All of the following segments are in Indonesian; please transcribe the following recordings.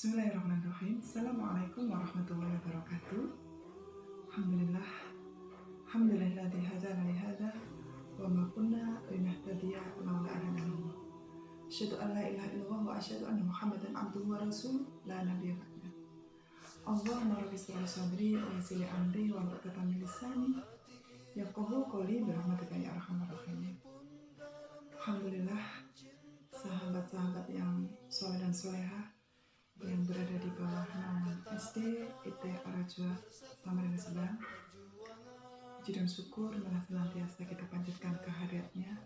Bismillahirrahmanirrahim. Assalamualaikum warahmatullahi wabarakatuh. Alhamdulillah. Alhamdulilladzi hadana li hadza wa ma kunna linahtadiya laula an hadana. Asyhadu an la ilaha illallah wa asyhadu anna Muhammadan abduhu wa rasuluh la nabiyya ba'da. Allahumma rabbi shrah li sadri wa yassir li amri wa hlul 'uqdatam min lisani yafqahu qawli bi rahmatika ya arhamar rahimin. Alhamdulillah, sahabat-sahabat yang soleh dan soleha yang berada di bawah naungan SD IT Arajua Samarinda Subang. Puji dan syukur malah senantiasa kita panjatkan kehadiratnya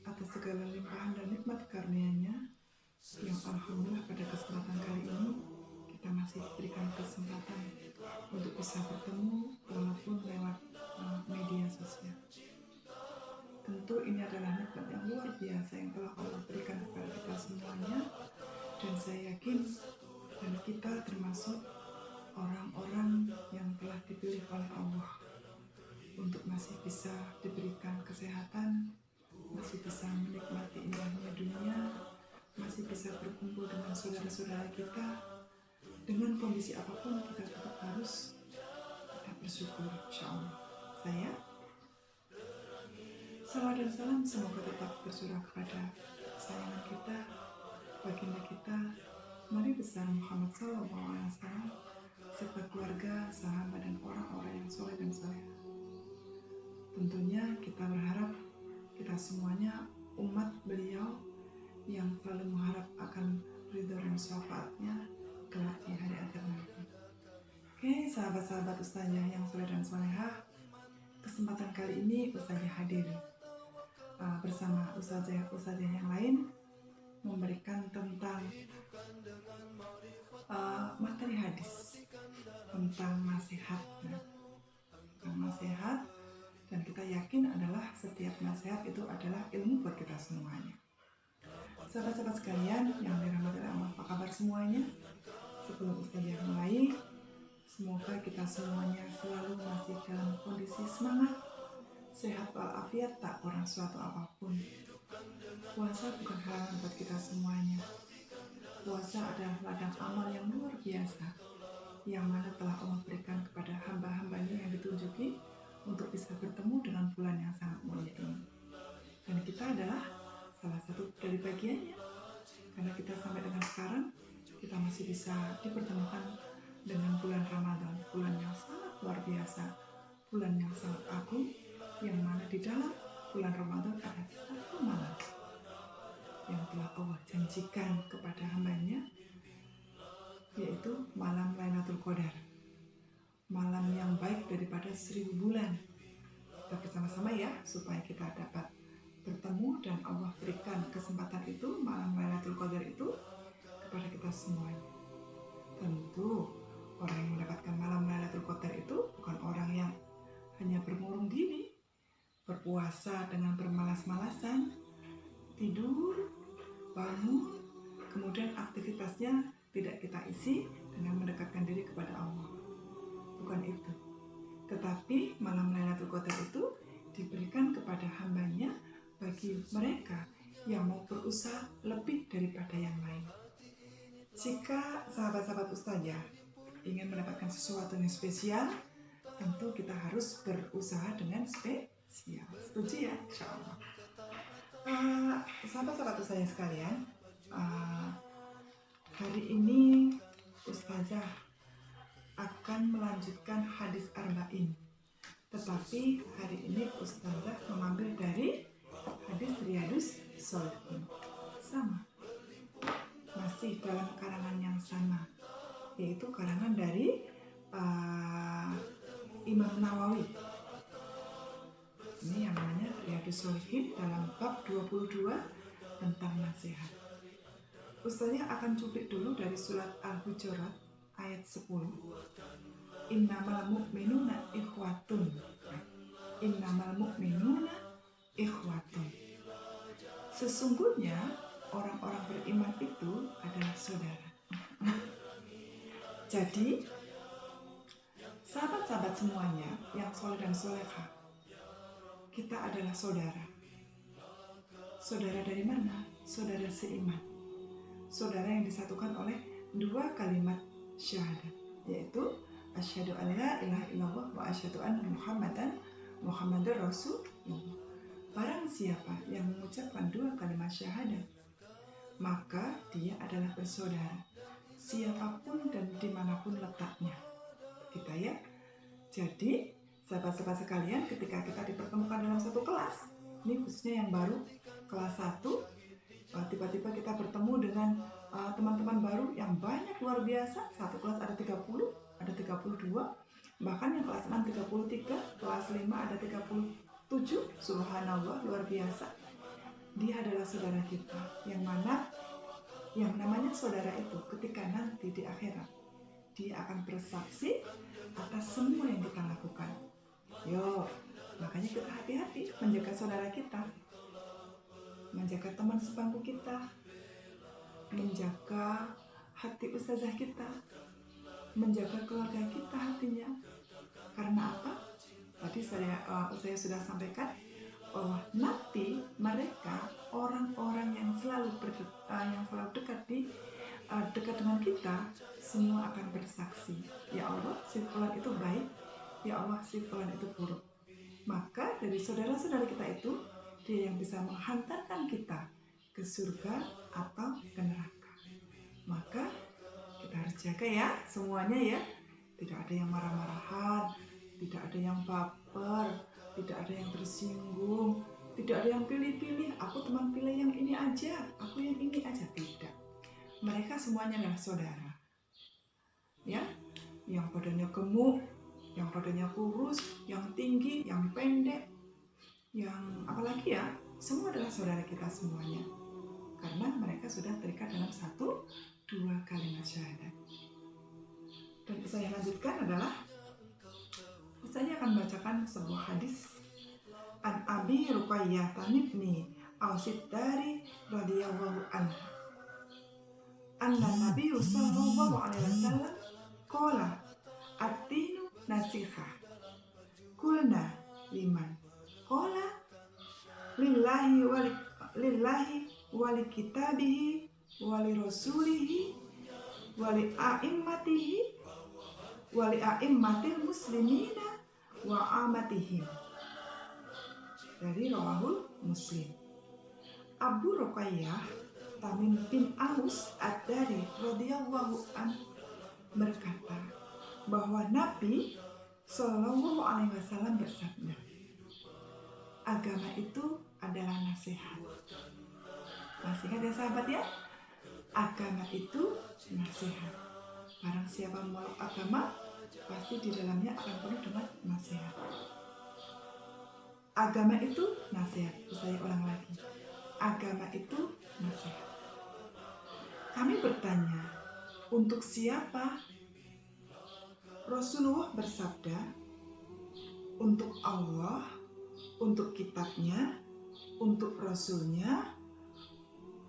atas segala limpahan dan nikmat karunia-Nya yang alhamdulillah pada kesempatan kali ini kita masih diberikan kesempatan untuk bisa bertemu walaupun lewat media sosial. Tentu ini adalah nikmat yang luar biasa yang telah Allah berikan kepada kita semuanya, dan saya yakin dan kita termasuk orang-orang yang telah dipilih oleh Allah untuk masih bisa diberikan kesehatan, masih bisa menikmati indahnya dunia, masih bisa berkumpul dengan saudara-saudara kita. Dengan kondisi apapun kita tetap harus bersyukur, insyaallah. Saya salam dan salam semoga tetap tercurah kepada kesayangan kita, baginda kita, Nabi besar Muhammad SAW, serta keluarga, sahabat, dan orang-orang yang soleh dan soleh. Tentunya kita berharap kita semuanya umat beliau yang selalu mengharap akan ridho dan syafaatnya kelak di hari akhir nanti. Oke, sahabat-sahabat Ustazah yang soleh dan soleha, kesempatan kali ini Ustazah hadir bersama Ustazah yang lain memberikan tentang materi hadis tentang nasihat, dan kita yakin adalah setiap nasihat itu adalah ilmu buat kita semuanya. Sahabat-sahabat sekalian yang dirahmati Allah, apa kabar semuanya? Sebelum Ustazah mulai, semoga kita semuanya selalu masih dalam kondisi semangat, sehat walafiat, tak kurang suatu apapun. Puasa bukan halangan buat kita semuanya. Puasa adalah ladang amal yang luar biasa, yang mana telah Allah berikan kepada hamba-hambanya yang ditunjuki untuk bisa bertemu dengan bulan yang sangat mulia ini. Dan kita adalah salah satu dari bagiannya, karena kita sampai dengan sekarang kita masih bisa dipertemukan dengan bulan Ramadan, bulan yang sangat luar biasa, bulan yang sangat agung, yang mana di dalam bulan Ramadan ada satu malam yang telah Allah janjikan kepada hambanya, yaitu malam Lailatul Qadar, malam yang baik daripada 1000 bulan. Kita bersama-sama ya, supaya kita dapat bertemu dan Allah berikan kesempatan itu, malam Lailatul Qadar itu kepada kita semuanya. Tentu orang yang mendapatkan malam Lailatul Qadar itu bukan orang yang hanya bermurung diri, berpuasa dengan bermalas-malasan, tidur, bangun, kemudian aktivitasnya tidak kita isi dengan mendekatkan diri kepada Allah. Bukan itu. Tetapi malam Lailatul Qadar itu diberikan kepada hambanya bagi mereka yang mau berusaha lebih daripada yang lain. Jika sahabat-sahabat Ustazah ingin mendapatkan sesuatu yang spesial, tentu kita harus berusaha dengan spesial. Setuju ya? Insyaallah. Sahabat-sahabat Ustazah sekalian, hari ini Ustazah akan melanjutkan hadis arba'in, tetapi hari ini Ustazah mengambil dari hadis Riyadhus Shalihin, sama, masih dalam karangan yang sama, yaitu karangan dari Imam Nawawi. Ini yang namanya Riyadhus Shalihin dalam bab 22 tentang nasihat. Ustazah akan cuplik dulu dari surat Al-Hujurat ayat 10. Innamal mu'minuna ikhwatun. Innamal mu'minuna ikhwatun. Sesungguhnya orang-orang beriman itu adalah saudara. Jadi, sahabat-sahabat semuanya yang soleh dan soleha, kita adalah saudara. Saudara dari mana? Saudara seiman. Saudara yang disatukan oleh dua kalimat syahadat, yaitu asyhadu an la ilaha illallah wa asyhadu anna Muhammadar Rasulullah. Barang siapa yang mengucapkan dua kalimat syahadat, maka dia adalah bersaudara, siapapun dan dimanapun letaknya. Kita ya. Jadi, sahabat-sahabat sekalian, ketika kita dipertemukan dalam satu kelas, ini khususnya yang baru, kelas 1, tiba-tiba kita bertemu dengan teman-teman baru yang banyak luar biasa. Satu kelas ada 30, ada 32, bahkan yang kelas 6 33, kelas 5 ada 37, subhanallah, luar biasa. Dia adalah saudara kita, yang mana yang namanya saudara itu ketika nanti di akhirat dia akan bersaksi atas semua yang kita lakukan. Yo, makanya kita hati-hati menjaga saudara kita, menjaga teman sebangku kita, menjaga hati ustazah kita, menjaga keluarga kita hatinya. Karena apa? Tadi saya sudah sampaikan bahwa nanti mereka orang-orang yang selalu dekat dengan kita, semua akan bersaksi, ya Allah, si fulan itu baik, ya Allah, si fulan itu buruk. Maka dari saudara-saudara kita itu, dia yang bisa menghantarkan kita ke surga atau ke neraka. Maka kita harus jaga ya semuanya ya. Tidak ada yang marah-marahan, tidak ada yang baper, tidak ada yang tersinggung, tidak ada yang pilih-pilih, aku teman pilih yang ini aja, aku yang ini aja. Tidak. Mereka semuanya adalah saudara. Ya, yang badannya gemuk, yang badannya kurus, yang tinggi, yang pendek, yang apalagi ya, semua adalah saudara kita semuanya. Karena mereka sudah terikat dalam satu dua kalimat syahadat. Dan saya lanjutkan adalah, saya akan bacakan sebuah hadis an Abi Ruqayyah ibni Aus-Siddari radhiyallahu anhu. Anna Nabi sallallahu alaihi wasallam qala at-tinu nasihah. Kulna liman? Qala lillahi wa li kitabihi wa li rasulihi wa li a'immatihi wa li a'immatil muslimina wa amatihim. Dari Rawahul Muslim. Abu Ruqayyah Tamim bin Aus ad-Dari radhiyallahu anhu berkata bahwa Nabi Shallallahu alaihi wasallam bersabda, agama itu adalah nasihat. Nasihat ya sahabat ya. Agama itu nasihat. Barang siapa memeluk agama, pasti di dalamnya akan penuh dengan nasihat. Agama itu nasihat. Saya ulang lagi. Agama itu nasihat. Kami bertanya, untuk siapa? Rasulullah bersabda, untuk Allah, untuk kitabnya, untuk Rasulnya,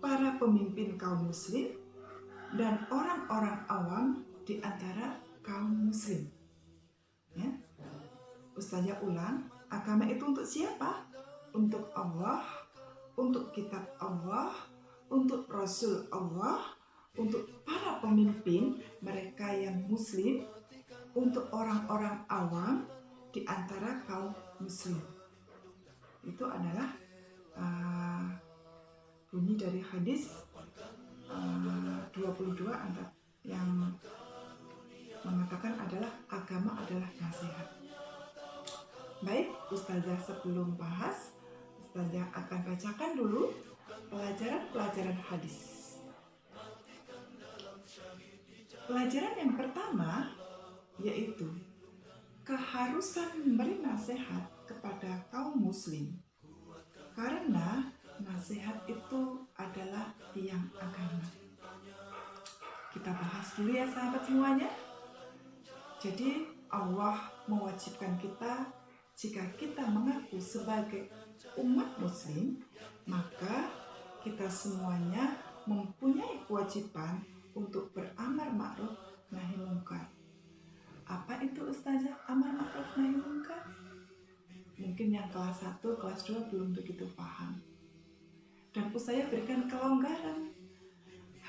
para pemimpin kaum muslim, dan orang-orang awam di antara kaum muslim. Ya. Ustazah ulang, agama itu untuk siapa? Untuk Allah, untuk kitab Allah, untuk Rasul Allah, untuk para pemimpin mereka yang muslim, untuk orang-orang awam di antara kaum muslim. Itu adalah bunyi dari hadis 22 yang mengatakan adalah agama adalah nasihat. Baik, Ustazah sebelum bahas, Ustazah akan bacakan dulu pelajaran hadis. Pelajaran yang pertama yaitu keharusan memberi nasihat kepada kaum muslim, karena nasihat itu adalah tiang agama. Kita bahas dulu ya sahabat semuanya. Jadi Allah mewajibkan kita, jika kita mengaku sebagai umat muslim, maka kita semuanya mempunyai kewajiban untuk beramar ma'ruf nahi mungkar. Apa itu Ustazah amar ma'ruf nahi mungkar? Mungkin yang kelas 1, kelas 2 belum begitu paham. Dan saya berikan kelonggaran.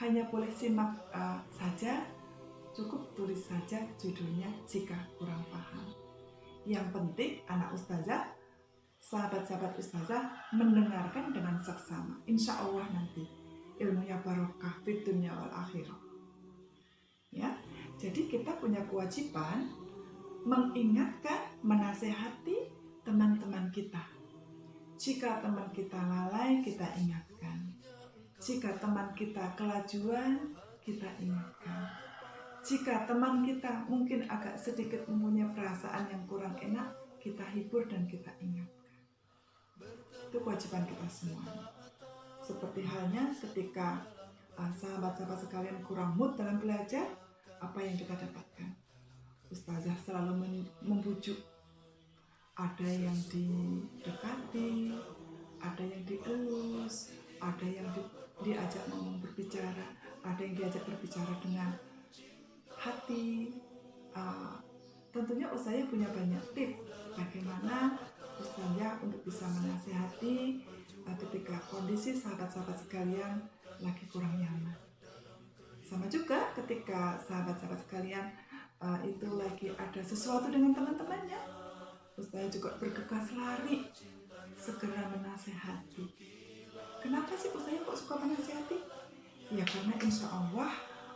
hanya boleh simak saja, cukup tulis saja judulnya jika kurang paham. Yang penting anak ustazah, sahabat-sahabat ustazah mendengarkan dengan seksama. Insya Allah nanti ilmunya barokah fid dunya wal akhirah. Ya, jadi kita punya kewajiban mengingatkan, menasehati teman-teman kita. Jika teman kita lalai, kita ingatkan. Jika teman kita kelajuan, kita ingatkan. Jika teman kita mungkin agak sedikit mempunyai perasaan yang kurang enak, kita hibur dan kita ingatkan. Itu kewajiban kita semua. Seperti halnya ketika sahabat-sahabat sekalian kurang mood dalam belajar, apa yang kita dapatkan? Ustazah selalu membujuk. Ada yang didekati, ada yang dielus, ada yang diajak ngomong berbicara, ada yang diajak berbicara dengan hati. Tentunya ustazah punya banyak tips bagaimana ustazah untuk bisa menasehati ketika kondisi sahabat-sahabat sekalian lagi kurang nyaman. Sama juga ketika sahabat-sahabat sekalian itu lagi ada sesuatu dengan teman-temannya, ustazah juga bergegas lari segera menasehati. Kenapa sih ustazah kok suka menasehati? Ya karena insya Allah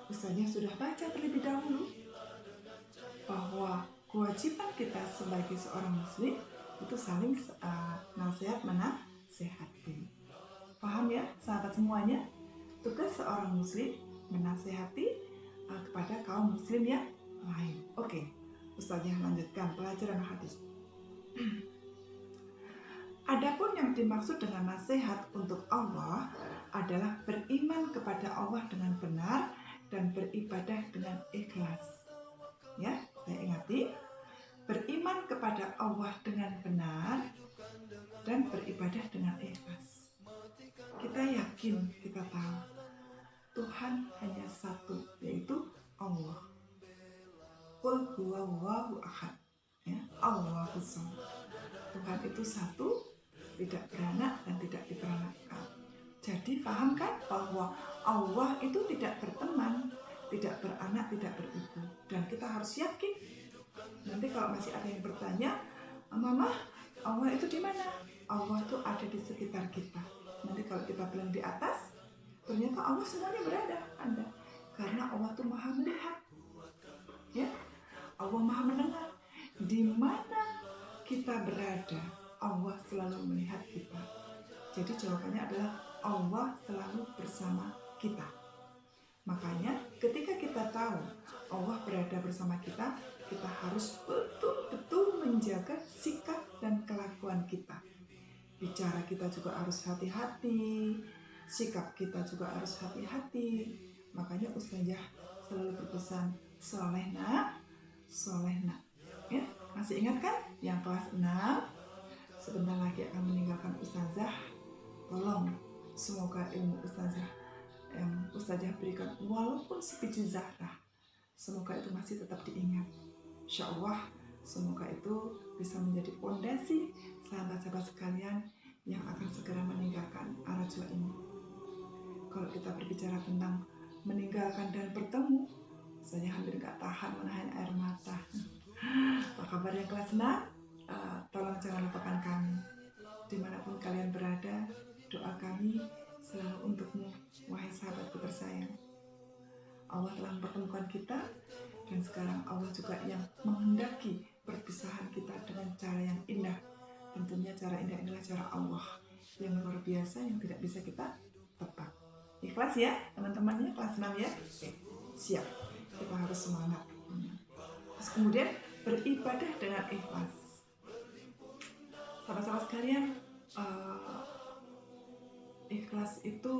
ustazah sudah baca terlebih dahulu bahwa kewajiban kita sebagai seorang muslim itu saling nasihat menasehati. Paham ya sahabat semuanya? Tugas seorang muslim menasehati kepada kaum muslim yang lain. Oke, ustazah lanjutkan pelajaran hadis. Adapun yang dimaksud dengan nasihat untuk Allah adalah beriman kepada Allah dengan benar dan beribadah dengan ikhlas. Ya, saya ingati, beriman kepada Allah dengan benar dan beribadah dengan ikhlas. Kita yakin, kita tahu Tuhan hanya satu, yaitu Allah. Qul huwallahu ahad. Ya, Allahus samad. Tuhan itu satu, tidak beranak dan tidak diperanakkan. Jadi paham kan bahwa Allah itu tidak berteman, tidak beranak, tidak beribu. Dan kita harus yakin. Nanti kalau masih ada yang bertanya, Mama, Allah itu di mana? Allah itu ada di sekitar kita. Nanti kalau kita bilang di atas, ternyata Allah semuanya berada. Anda. Karena Allah itu maha melihat. Ya, Allah maha mendengar. Di mana kita berada, Allah selalu melihat kita. Jadi jawabannya adalah Allah selalu bersama kita. Makanya ketika kita tahu Allah berada bersama kita, kita harus betul-betul menjaga sikap dan kelakuan kita. Bicara kita juga harus hati-hati, sikap kita juga harus hati-hati. Makanya ustazah selalu berpesan, solehna, solehna. Ya, masih ingat kan yang kelas 6? Sebentar lagi akan meninggalkan ustazah. Tolong, semoga ilmu ustazah yang ustazah berikan walaupun sebiji zarah, semoga itu masih tetap diingat. Insya Allah, semoga itu bisa menjadi fondasi sahabat-sahabat sekalian yang akan segera meninggalkan arajwa ini. Kalau kita berbicara tentang meninggalkan dan bertemu, saya hampir gak tahan menahan air mata. Apa kabar yang kelas 6? Tolong jangan lupakan kami. Dimanapun kalian berada, doa kami selalu untukmu, wahai sahabatku tersayang. Allah telah mempertemukan kita, dan sekarang Allah juga yang menghendaki perpisahan kita dengan cara yang indah. Tentunya cara indah inilah cara Allah yang luar biasa, yang tidak bisa kita tebak. Ikhlas ya teman-temannya, kelas 6 ya. Oke, siap, kita harus semangat. Terus kemudian beribadah dengan ikhlas. Sahabat-sahabat sekalian, ikhlas itu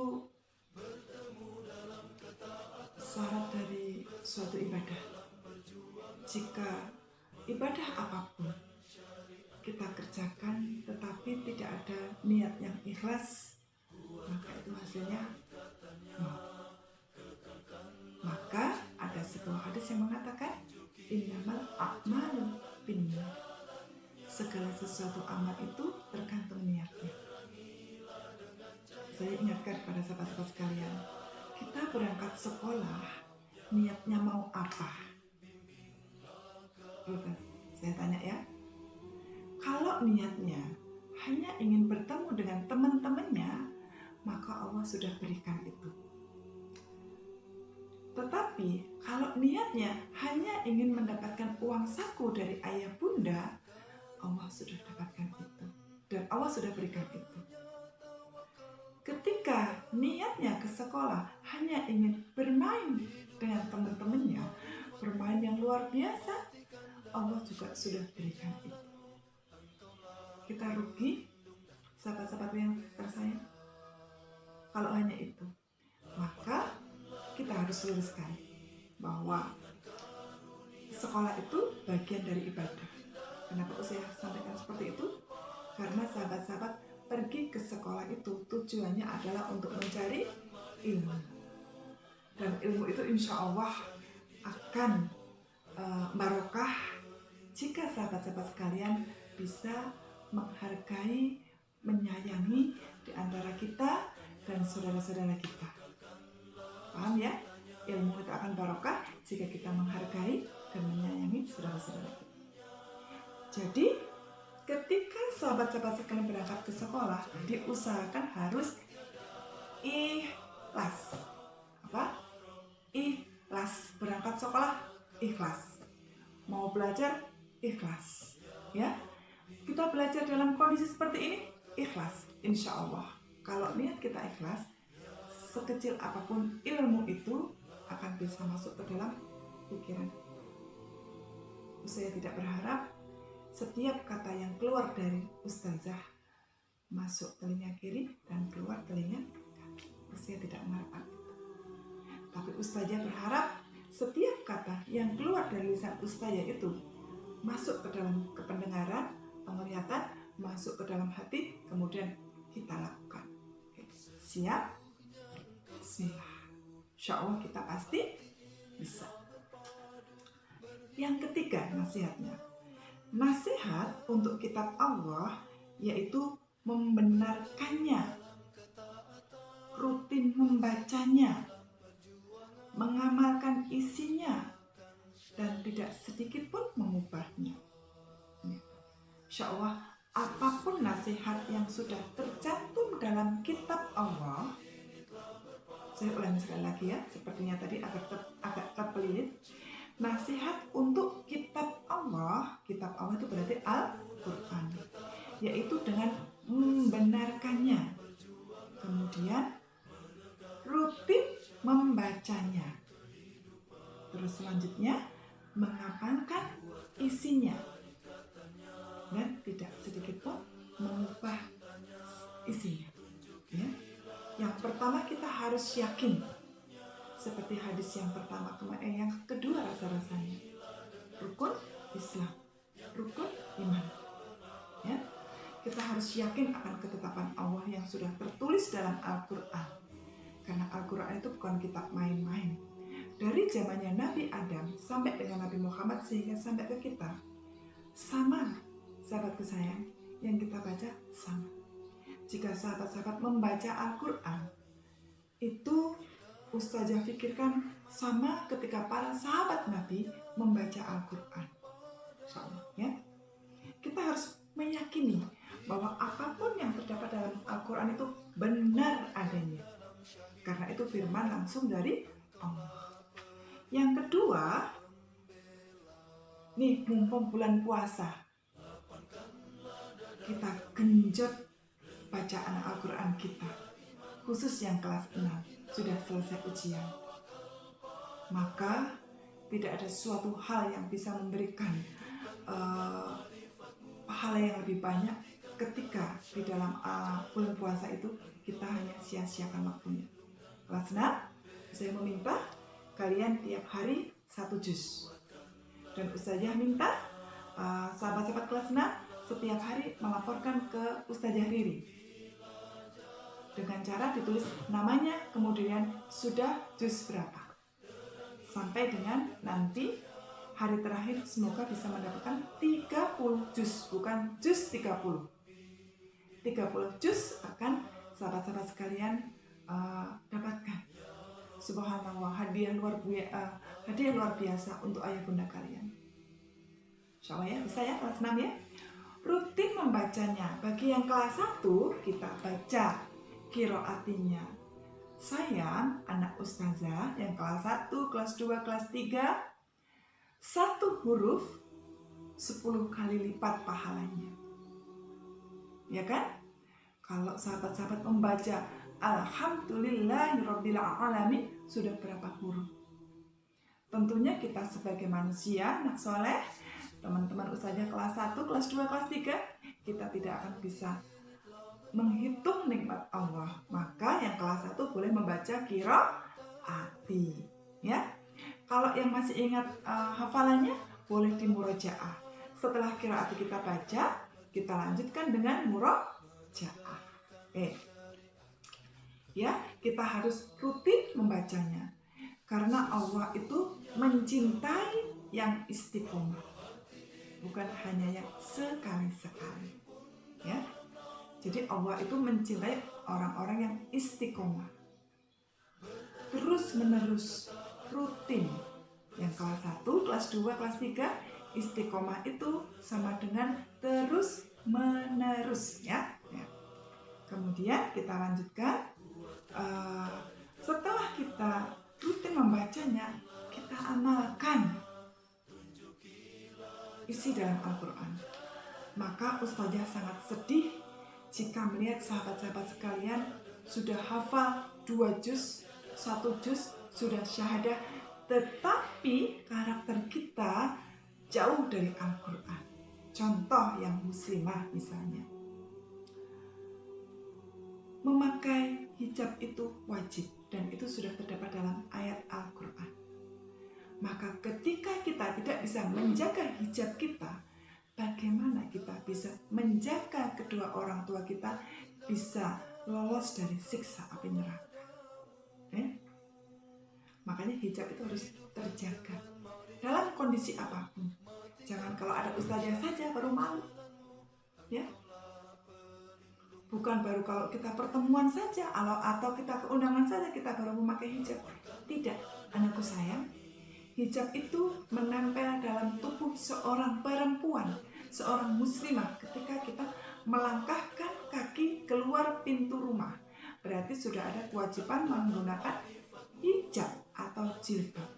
syarat dari suatu ibadah. Jika ibadah apapun kita kerjakan tetapi tidak ada niat yang ikhlas, maka itu hasilnya maka ada sebuah hadis yang mengatakan innamal a'malu binniyat. Segala sesuatu amal itu tergantung niatnya. Saya ingatkan pada sahabat-sahabat sekalian, kita berangkat sekolah, niatnya mau apa? Betul. Saya tanya ya, kalau niatnya hanya ingin bertemu dengan teman-temannya, maka Allah sudah berikan itu. Tetapi kalau niatnya hanya ingin mendapatkan uang saku dari ayah bunda, Allah sudah dapatkan itu. Dan Allah sudah berikan itu. Ketika niatnya ke sekolah hanya ingin bermain dengan teman-temannya, bermain yang luar biasa, Allah juga sudah berikan itu. Kita rugi, sahabat-sahabat yang tersayang, kalau hanya itu. Maka kita harus luruskan bahwa sekolah itu bagian dari ibadah. Kenapa saya sampaikan seperti itu? Karena sahabat-sahabat pergi ke sekolah itu tujuannya adalah untuk mencari ilmu. Dan ilmu itu insya Allah akan barokah jika sahabat-sahabat sekalian bisa menghargai, menyayangi di antara kita dan saudara-saudara kita. Paham ya? Ilmu itu akan barokah jika kita menghargai dan menyayangi saudara-saudara kita. Jadi, ketika sahabat-sahabat sekalian berangkat ke sekolah, diusahakan harus ikhlas. Apa? Ikhlas. Berangkat sekolah, ikhlas. Mau belajar, ikhlas. Ya, kita belajar dalam kondisi seperti ini, ikhlas. Insya Allah, kalau niat kita ikhlas, sekecil apapun ilmu itu akan bisa masuk ke dalam pikiran. Saya tidak berharap setiap kata yang keluar dari ustazah masuk telinga kiri dan keluar telinga kanan. Saya tidak mengharapkan itu. Tapi ustazah berharap setiap kata yang keluar dari lisan ustazah itu masuk ke dalam kependengaran, penglihatan, masuk ke dalam hati, kemudian kita lakukan. Oke. Siap? Bismillah. Insya Allah kita pasti bisa. Yang ketiga nasihatnya. Nasihat untuk kitab Allah yaitu membenarkannya, rutin membacanya, mengamalkan isinya, dan tidak sedikit pun mengubahnya. Insya Allah apapun nasihat yang sudah tercantum dalam kitab Allah, saya ulangi sekali lagi ya, sepertinya tadi agak terpelilit. Nasihat untuk kitab Allah itu berarti Al-Quran, yaitu dengan membenarkannya, kemudian rutin membacanya, terus selanjutnya menghafalkan isinya, dan tidak sedikit pun mengubah isinya. Ya. Yang pertama kita harus yakin, seperti hadis yang pertama kemarin, yang kedua rasa-rasanya rukun Islam, rukun iman. Ya, kita harus yakin akan ketetapan Allah yang sudah tertulis dalam Al-Quran, karena Al-Quran itu bukan kitab main-main. Dari zamannya Nabi Adam sampai dengan Nabi Muhammad sehingga sampai ke kita, sama sahabatku sayang, yang kita baca sama. Jika sahabat-sahabat membaca Al-Quran, itu ustazah pikirkan sama ketika para sahabat Nabi membaca Al-Quran. Ya, kita harus meyakini bahwa apapun yang terdapat dalam Al-Quran itu benar adanya, karena itu firman langsung dari Allah. Yang kedua, nih mumpung bulan puasa, kita genjot bacaan Al-Quran kita, khusus yang kelas 6 sudah selesai ujian. Maka tidak ada suatu hal yang bisa memberikan pahala yang lebih banyak ketika di dalam bulan puasa itu kita hanya sia-siakan waktunya. Kelas 6, saya meminta kalian tiap hari 1 juz. Dan ustazah minta sahabat-sahabat kelas 6 setiap hari melaporkan ke Ustazah Riri dengan cara ditulis namanya, kemudian sudah juz berapa, sampai dengan nanti hari terakhir semoga bisa mendapatkan 30 juz, bukan juz 30 juz akan sahabat-sahabat sekalian dapatkan. Subhanallah, hadiah luar biasa untuk ayah bunda kalian. Insya Allah ya, bisa ya kelas 6 ya. Rutin membacanya. Bagi yang kelas 1, kita baca qiraatinya. Saya, anak ustazah yang kelas 1, kelas 2, kelas 3, satu huruf 10 kali lipat pahalanya. Ya kan? Kalau sahabat-sahabat membaca Alhamdulillahirabbil alamin, sudah berapa huruf? Tentunya kita sebagai manusia, anak soleh, teman-teman ustazah kelas 1, kelas 2, kelas 3, kita tidak akan bisa menghitung nikmat Allah. Maka yang kelas 1 boleh membaca qiraati, ya. Kalau yang masih ingat hafalannya, boleh di murojaah. Setelah qiraati kita baca, kita lanjutkan dengan murojaah. Ya, kita harus rutin membacanya. Karena Allah itu mencintai yang istiqomah, bukan hanya yang sekali-sekali. Ya, jadi Allah itu mencintai orang-orang yang istiqomah, terus-menerus, rutin. Yang kelas 1, kelas 2, kelas 3, istiqomah itu sama dengan terus-menerus, ya. Kemudian kita lanjutkan. Setelah kita rutin membacanya, kita amalkan isi dalam Al-Quran. Maka ustazah sangat sedih jika melihat sahabat-sahabat sekalian sudah hafal 2 juz, 1 juz, sudah syahadah, tetapi karakter kita jauh dari Al-Quran. Contoh yang muslimah misalnya, memakai hijab itu wajib dan itu sudah terdapat dalam ayat Al-Quran. Maka ketika kita tidak bisa menjaga hijab kita, bagaimana kita bisa menjaga kedua orang tua kita bisa lolos dari siksa api neraka? Makanya hijab itu harus terjaga dalam kondisi apapun. Jangan kalau ada ustazah saja baru malu, ya. Bukan baru kalau kita pertemuan saja atau kita keundangan saja kita baru memakai hijab. Tidak, anakku sayang, hijab itu menempel dalam tubuh seorang perempuan, seorang muslimah ketika kita melangkahkan kaki keluar pintu rumah. Berarti sudah ada kewajiban menggunakan hijab atau jilbab.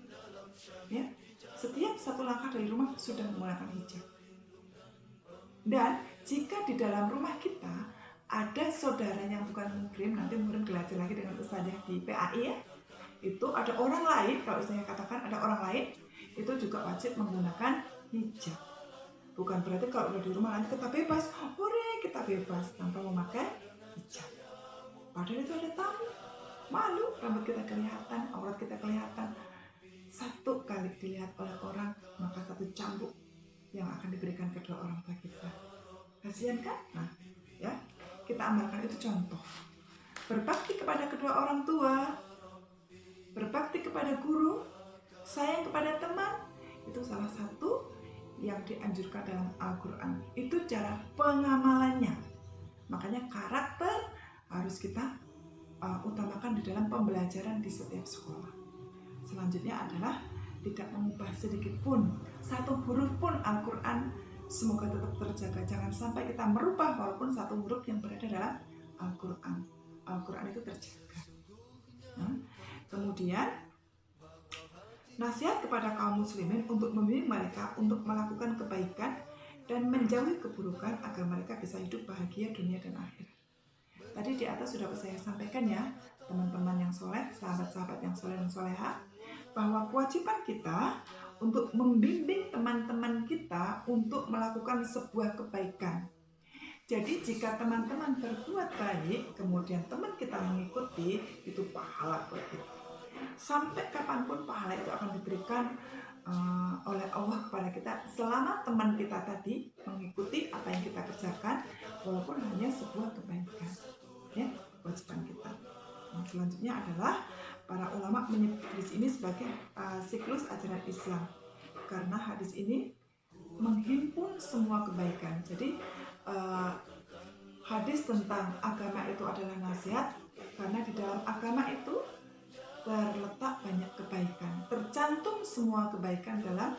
Ya, setiap satu langkah dari rumah sudah menggunakan hijab. Dan jika di dalam rumah kita ada saudara yang bukan muhrim, nanti muhrim belajar lagi dengan ustazah di PAI ya. Itu ada orang lain, kalau saya katakan ada orang lain, itu juga wajib menggunakan hijab. Bukan berarti kalau udah di rumah nanti kita bebas, hore kita bebas tanpa memakai hijab. Padahal itu ada tamu, malu, rambut kita kelihatan, aurat kita kelihatan. Satu kali dilihat oleh orang, maka satu cambuk yang akan diberikan kedua orang tua kita. Kasihan kan? Nah, ya. Kita amalkan itu contoh. Berbakti kepada kedua orang tua, berbakti kepada guru, sayang kepada teman, itu salah satu yang dianjurkan dalam Al-Quran. Itu cara pengamalannya. Makanya karakter harus kita utamakan di dalam pembelajaran di setiap sekolah. Selanjutnya adalah tidak mengubah sedikit pun, satu huruf pun Al-Quran. Semoga tetap terjaga, jangan sampai kita merubah walaupun satu huruf yang berada dalam Al-Quran. Al-Quran itu terjaga. Kemudian nasihat kepada kaum muslimin untuk membimbing mereka untuk melakukan kebaikan dan menjauhi keburukan agar mereka bisa hidup bahagia dunia dan akhirat. Tadi di atas sudah saya sampaikan ya, teman-teman yang soleh, sahabat-sahabat yang soleh dan soleha, bahwa kewajiban kita untuk membimbing teman-teman kita untuk melakukan sebuah kebaikan. Jadi jika teman-teman berbuat baik, kemudian teman kita mengikuti, itu pahala buat kita. Sampai kapanpun pahala itu akan diberikan oleh Allah kepada kita selama teman kita tadi mengikuti apa yang kita kerjakan, walaupun hanya sebuah kebaikan. Ya, kewajiban kita. Nah, selanjutnya adalah para ulama menyebut hadis ini sebagai siklus ajaran Islam, karena hadis ini menghimpun semua kebaikan. Jadi hadis tentang agama itu adalah nasihat, karena di dalam agama itu terletak banyak kebaikan. Tercantum semua kebaikan dalam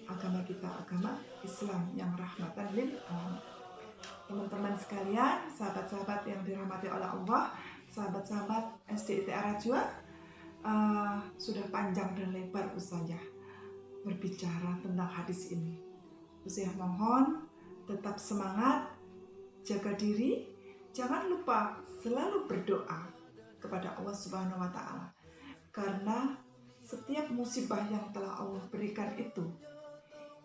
agama kita, agama Islam yang rahmatan lil alamin. Teman-teman sekalian, sahabat-sahabat yang dirahmati oleh Allah, sahabat-sahabat SDIT Arajua, sudah panjang dan lebar Ustazah berbicara tentang hadis ini. Ustazah mohon tetap semangat, jaga diri, jangan lupa selalu berdoa kepada Allah Subhanahu wa Ta'ala, karena setiap musibah yang telah Allah berikan itu,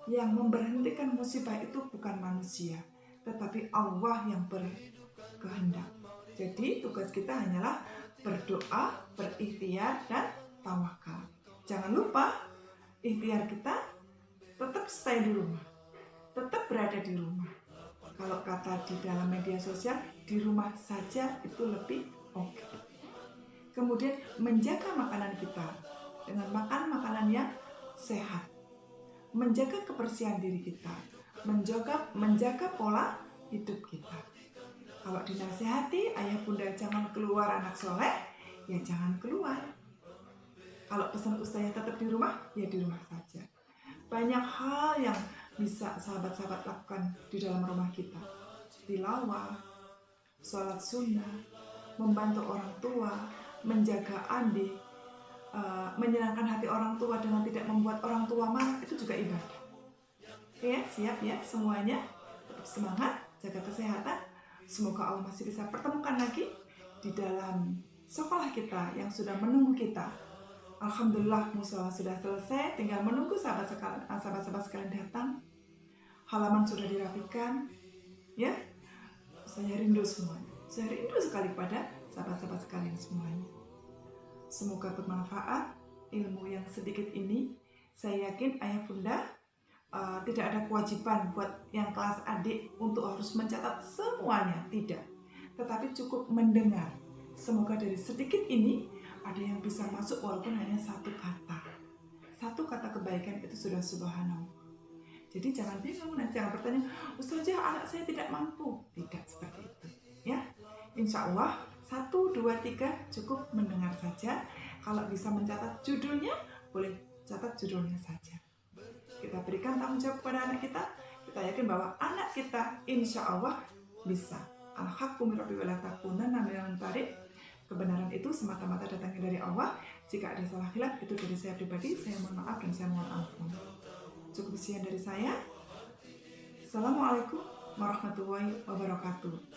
yang memberhentikan musibah itu bukan manusia, tetapi Allah yang berkehendak. Jadi tugas kita hanyalah berdoa, berikhtiar, dan tawakal. Jangan lupa ikhtiar kita tetap stay di rumah, tetap berada di rumah. Kalau kata di dalam media sosial, di rumah saja itu lebih oke. Kemudian menjaga makanan kita dengan makan makanan yang sehat, menjaga kebersihan diri kita, menjaga pola hidup kita. Kalau dinasihati, ayah bunda jangan keluar anak soleh, ya jangan keluar. Kalau pesan ustazah tetap di rumah, ya di rumah saja. Banyak hal yang bisa sahabat-sahabat lakukan di dalam rumah kita. Tilawah, sholat sunnah, membantu orang tua, menjaga adik, menyenangkan hati orang tua dengan tidak membuat orang tua marah, itu juga ibadah. Oke, siap ya semuanya, tetap semangat, jaga kesehatan. Semoga Allah masih bisa pertemukan lagi di dalam sekolah kita yang sudah menunggu kita. Alhamdulillah musola sudah selesai, tinggal menunggu sahabat-sahabat sekalian datang. Halaman sudah dirapikan, ya. Saya rindu semuanya. Saya rindu sekali pada sahabat-sahabat sekalian semuanya. Semoga bermanfaat ilmu yang sedikit ini. Saya yakin ayah bunda tidak ada kewajiban buat yang kelas adik untuk harus mencatat semuanya, tidak. Tetapi cukup mendengar. Semoga dari sedikit ini ada yang bisa masuk walaupun hanya satu kata. Satu kata kebaikan itu sudah subhanallah. Jadi jangan bingung, nanti jangan bertanya, Ustazah anak saya tidak mampu. Tidak seperti itu. Ya, insya Allah 1, 2, 3 cukup mendengar saja. Kalau bisa mencatat judulnya, boleh catat judulnya saja. Kita berikan tanggung jawab kepada anak kita. Kita yakin bahwa anak kita insya Allah bisa. Al-haqqu min rabbil wa la takunanna minal mumtarin. Kebenaran itu semata-mata datangnya dari Allah. Jika ada salah khilaf, itu dari saya pribadi. Saya mohon maaf dan saya mohon ampun. Cukup sekian dari saya. Assalamualaikum warahmatullahi wabarakatuh.